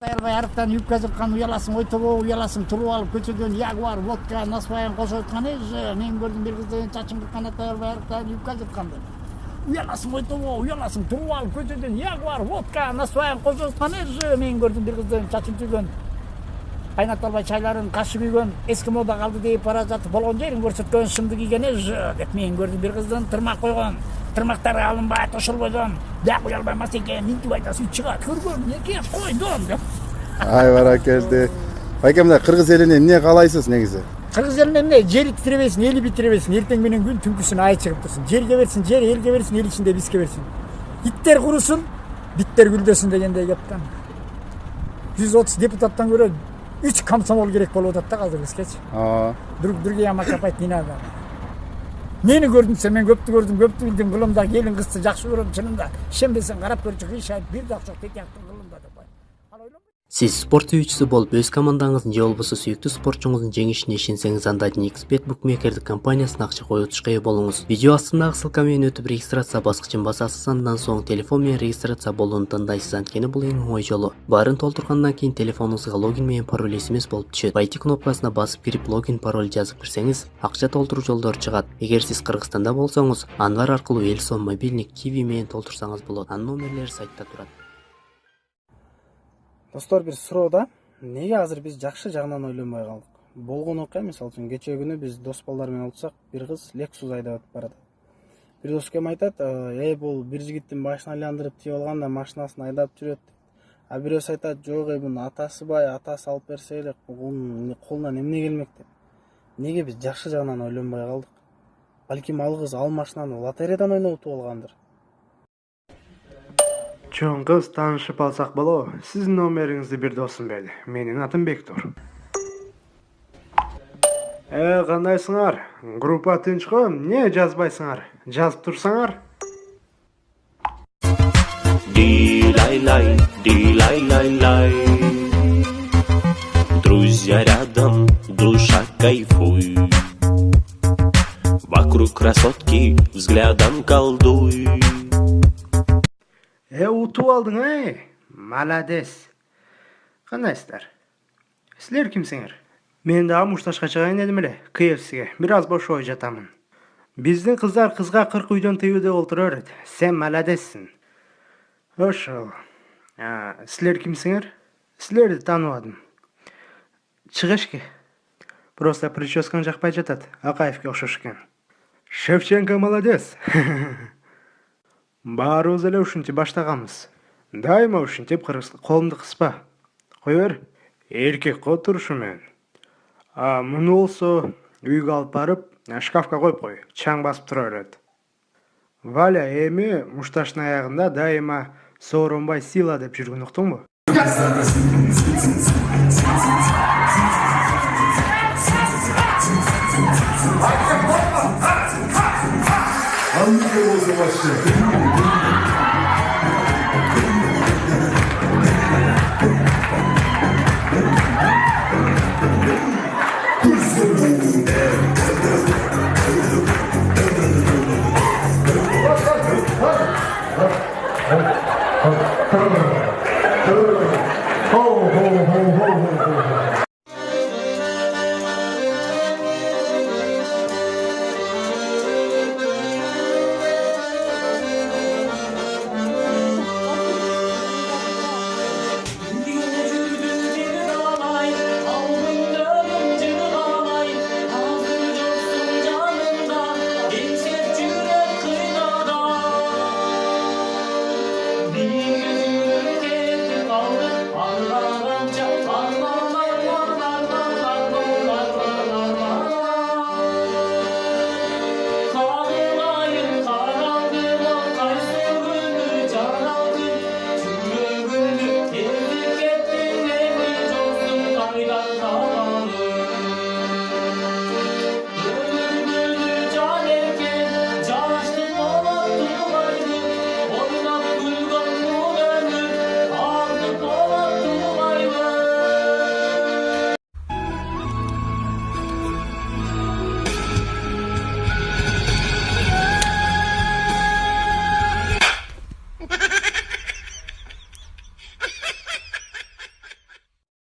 Аябай арыктан юбка жыккан, уяласың ойтобо, уяласың туруп алып көчөдөн ягуар, водка, насваян кошуп аткан мен көрдүм бир кызды чачын кыркан аябай арыктан юбка жыкканды. Уяласың ойтобо, уяласың туруп алып көчөдөн ягуар, водка, насваян кошуп аткан мен көрдүм бир кызды чачын түйгөн. Кайната албай чайларын кашы күйгөн, эски мода калды деп бара жатып болгон жерин көрсөткөн шымды кийген деп мен көрдүм бир кыздын тырмак койгон. Тырмактары алынбай ошолбойдон дак уя албайбас экен, минтип айтасың чыгат көргөн эке койдум деп. Ай баракелди. Байке мына кыргыз элине эмне каалайсыз негизи? Кыргыз элине эмне жери титиребесин, эли битиребесин, эртең менен күн түнкүсүн ай чыгып турсун. Жерге берсин, жер элге берсин, эл ичинде бизге берсин. Иттер курусун, биттер гүлдөсүн дегендей кептен. 130 депутаттан көрө 3 комсомол керек болуп атат да азыр бизгечи. Другие амакапайт не надо. Нени көрдүмсө мен көптү көрдүм, көптү билдим, кылымда келин кызды жакшы көрөм, чынында. Ишенбесең карап көрчү, кыйшайып бир да окшок тетяктын кылымда деп бай. Сиз спорт сүйүүчүсү болуп, өз командаңыздын же болбосо сүйүктүү спортчуңуздун жеңишине ишенсеңиз, анда XBet букмекердик компаниясына акча коюутушка ээ болуңуз. Видео астындагы ссылка менен өтүп регистрация баскычын басасыз, андан соң телефон менен регистрация болууну тандайсыз. Анткени бул эң оңой жолу. Баарын толтургандан кийин телефонуңузга логин менен пароль SMS болуп түшөт. Войти кнопкасына басып кирип логин пароль жазып кирсеңиз, акча толтуруу жолдору чыгат. Эгер сиз Кыргызстанда болсоңуз, Анвар аркылуу Элсон мобилник Kiwi менен толтурсаңыз болот. Анын номерлери сайтта турат. Достор, бир суроо да, неге азыр биз жакшы жагынан ойлонбой калдык? Болгон окуя, мисалы үчүн кечээ күнү биз дос балдар менен отурсак, бир кыз Lexus айдап өтүп барат. Бир дос кем айтат, бул бир жигиттин башын айландырып тийип алганда машинасын айдап жүрөт. А бирөөсү айтат, жок, бунун атасы бай, атасы алып берсе эле, бунун колунан эмне келмек деп. Неге биз жакшы жагынан ойлонбой калдык? Балким ал кыз ал машинаны лотереядан ойноп утуп алгандыр. Чоң кыз, таанышып алсак болобу? Сиздин номериңизди бир досум берди. Менин атым Бектур. Кандайсыңар? Группа тынч го, эмне жазбайсыңар? Жазып турсаңар. Ди-лай-лай, ди-лай-лай-лай. Друзья рядом, душа кайфуй. Вокруг красотки взглядом колдуй. Утуп алдың, Молодец. Кандайсыздар? Силер кимсиңер? Мен дагы мушташка чыгайын дедим эле, KFC'ге. Бир аз бош ой жатамын. Биздин кыздар кызга 40 үйдөн тийүүдө олтура берет. Сен молодецсиң. Ошол. Силер кимсиңер? Силерди тааныбадым. Чыгышки. Просто прическаң жакпай жатат. Акаевке окшош экен. Шевченко молодец. Баарыбыз эле ушинтип баштаганбыз. Дайыма ушинтип колумду кыспа. Кой бер. Эркек го турушу менен. Муну болсо үйгө алып барып, шкафка коюп кой. Чаң басып тура берет. Валя эми мушташтын аягында дайыма сооронбай сила деп жүргөн уктуңбу? Anlık olsa başlıyor.